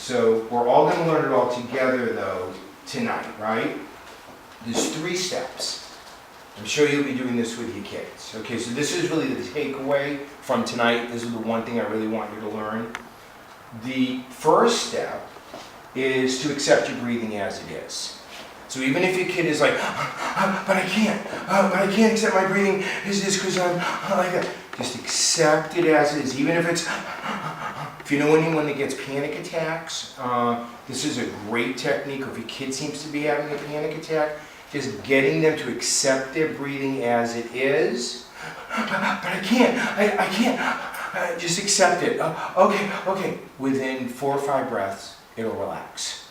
So we're all going to learn it all together though tonight, right? There's 3 steps. I'm sure you'll be doing this with your kids. Okay, so this is really the takeaway from tonight. This is the one thing I really want you to learn. The first step is to accept your breathing as it is. So even if your kid is like, but I can't accept my breathing as it is because I'm like that. Just accept it as it is, even if it's, if you know anyone that gets panic attacks, this is a great technique. Or if your kid seems to be having a panic attack, just getting them to accept their breathing as it is. But I can't, just accept it. Okay. Within 4 or 5 breaths, it'll relax.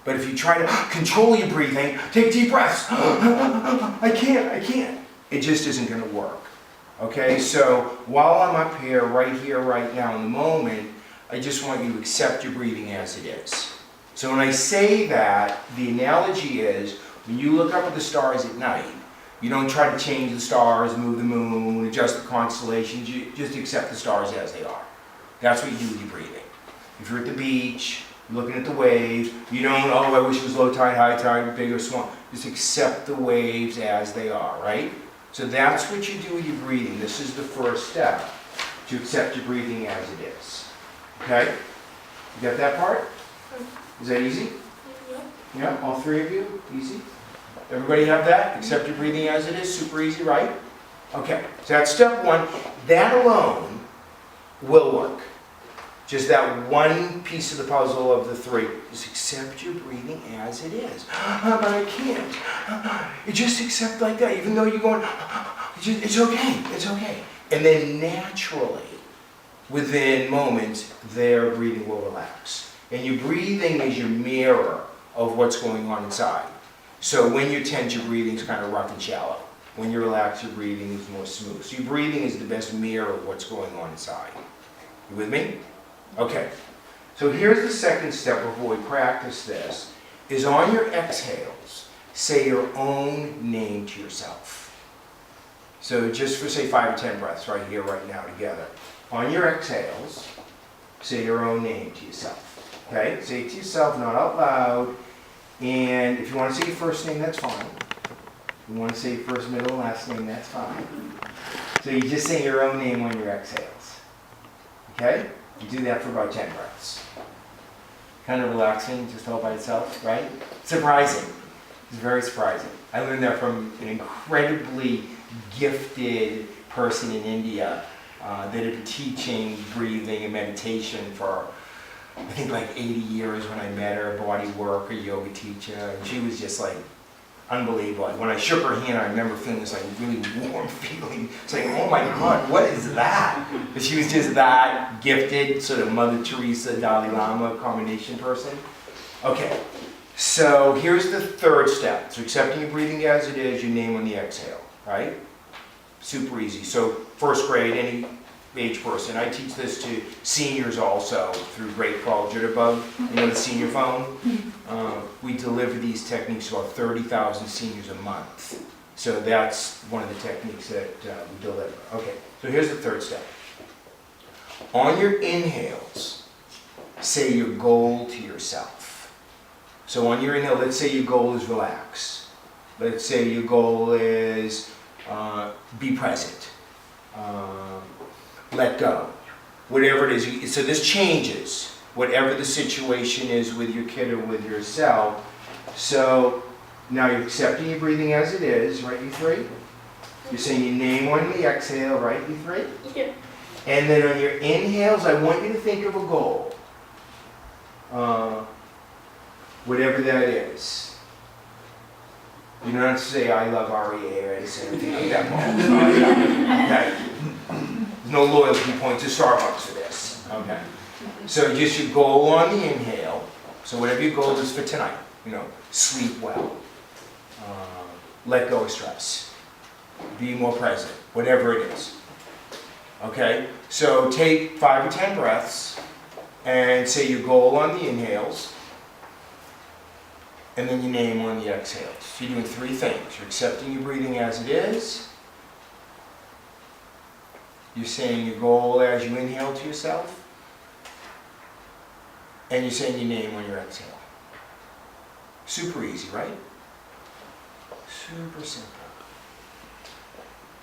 But if you try to control your breathing, take deep breaths. I can't. It just isn't going to work. Okay, so while I'm up here, right now, in the moment, I just want you to accept your breathing as it is. So when I say that, the analogy is, when you look up at the stars at night, you don't try to change the stars, move the moon, adjust the constellations, you just accept the stars as they are. That's what you do with your breathing. If you're at the beach, looking at the waves, you don't, oh, I wish it was low tide, high tide, big or small. Just accept the waves as they are, right? So that's what you do with your breathing. This is the first step, to accept your breathing as it is. Okay? You got that part? Is that easy? Yeah, all 3 of you? Easy? Everybody have that? Accept your breathing as it is? Super easy, right? Okay, so that's step 1. That alone will work. Just that one piece of the puzzle of the 3. Just accept your breathing as it is. But I can't. You just accept like that, even though you're going, it's okay. And then naturally, within moments, their breathing will relax. And your breathing is your mirror of what's going on inside. So when you're tense, your breathing is kind of rough and shallow. When you're relaxed, your breathing is more smooth. So your breathing is the best mirror of what's going on inside. You with me? Okay, so here's the second step before we practice this, is on your exhales, say your own name to yourself. So just for say 5 or 10 breaths right here, right now together. On your exhales, say your own name to yourself. Okay, say it to yourself, not out loud. And if you want to say your first name, that's fine. If you want to say your first, middle, and last name, that's fine. So you just say your own name on your exhales. Okay? You do that for about 10 breaths. Kind of relaxing, just all by itself, right? Surprising. It's very surprising. I learned that from an incredibly gifted person in India that had been teaching breathing and meditation for, I think, like 80 years when I met her, body work, a yoga teacher, and she was just like unbelievable. When I shook her hand, I remember feeling this like really warm feeling. It's like, oh my God, what is that? But she was just that gifted, sort of Mother Teresa, Dalai Lama combination person. Okay, so here's the 3rd step. So accepting your breathing as it is, your name on the exhale, right? Super easy. So 1st grade, any age person. I teach this to seniors also through Great Call Jitterbug, you know, the senior phone. We deliver these techniques to about 30,000 seniors a month. So that's one of the techniques that we deliver. Okay, so here's the 3rd step. On your inhales, say your goal to yourself. So on your inhale, let's say your goal is relax. Let's say your goal is be present. Let go. Whatever it is. So this changes, whatever the situation is with your kid or with yourself. So now you're accepting your breathing as it is, right, you 3? You're saying your name on the exhale, right, you 3? Yeah. And then on your inhales, I want you to think of a goal. Whatever that is. You don't have to say, I love REA or anything like that. Okay. No loyalty points to Starbucks for this. Okay. So just your goal on the inhale. So whatever your goal is for tonight, you know, sleep well, let go of stress, be more present, whatever it is. Okay. So take 5 or 10 breaths and say your goal on the inhales, and then your name on the exhales. So you're doing 3 things. You're accepting your breathing as it is. You're saying your goal as you inhale to yourself. and you're saying your name on your exhale. Super easy, right? Super simple.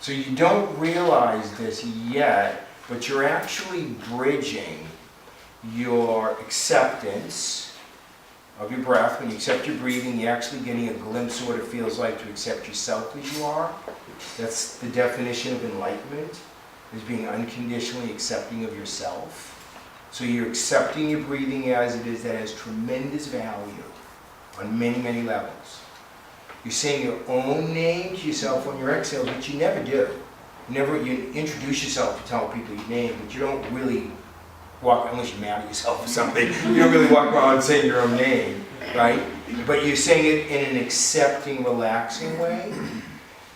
So you don't realize this yet, but you're actually bridging your acceptance of your breath. When you accept your breathing, you're actually getting a glimpse of what it feels like to accept yourself as you are. That's the definition of enlightenment, is being unconditionally accepting of yourself. So you're accepting your breathing as it is. That has tremendous value on many, many levels. You're saying your own name to yourself on your exhales, which you never do. You introduce yourself to tell people your name, but you don't really walk, unless you're mad at yourself or something, you don't really walk around saying your own name, right? But you're saying it in an accepting, relaxing way,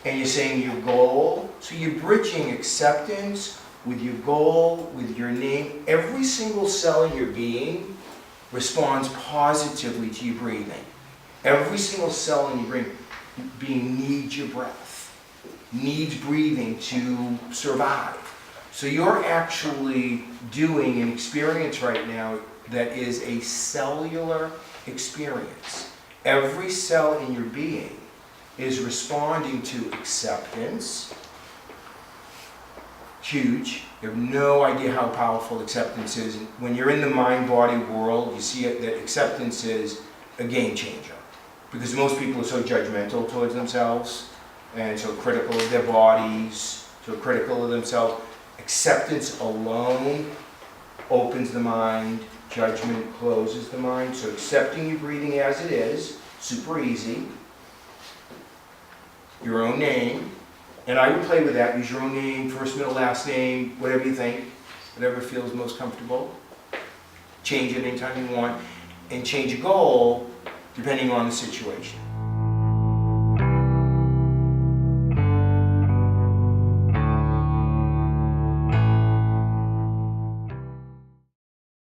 and you're saying your goal. So you're bridging acceptance with your goal, with your name. Every single cell in your being responds positively to your breathing. Every single cell in your being needs your breath, needs breathing to survive. So you're actually doing an experience right now that is a cellular experience. Every cell in your being is responding to acceptance. Huge. You have no idea how powerful acceptance is. When you're in the mind-body world, you see that acceptance is a game changer. Because most people are so judgmental towards themselves and so critical of their bodies, so critical of themselves. Acceptance alone opens the mind, judgment closes the mind. So accepting your breathing as it is, super easy. Your own name, and I would play with that. Use your own name, first, middle, last name, whatever you think, whatever feels most comfortable. Change it anytime you want, and change your goal depending on the situation.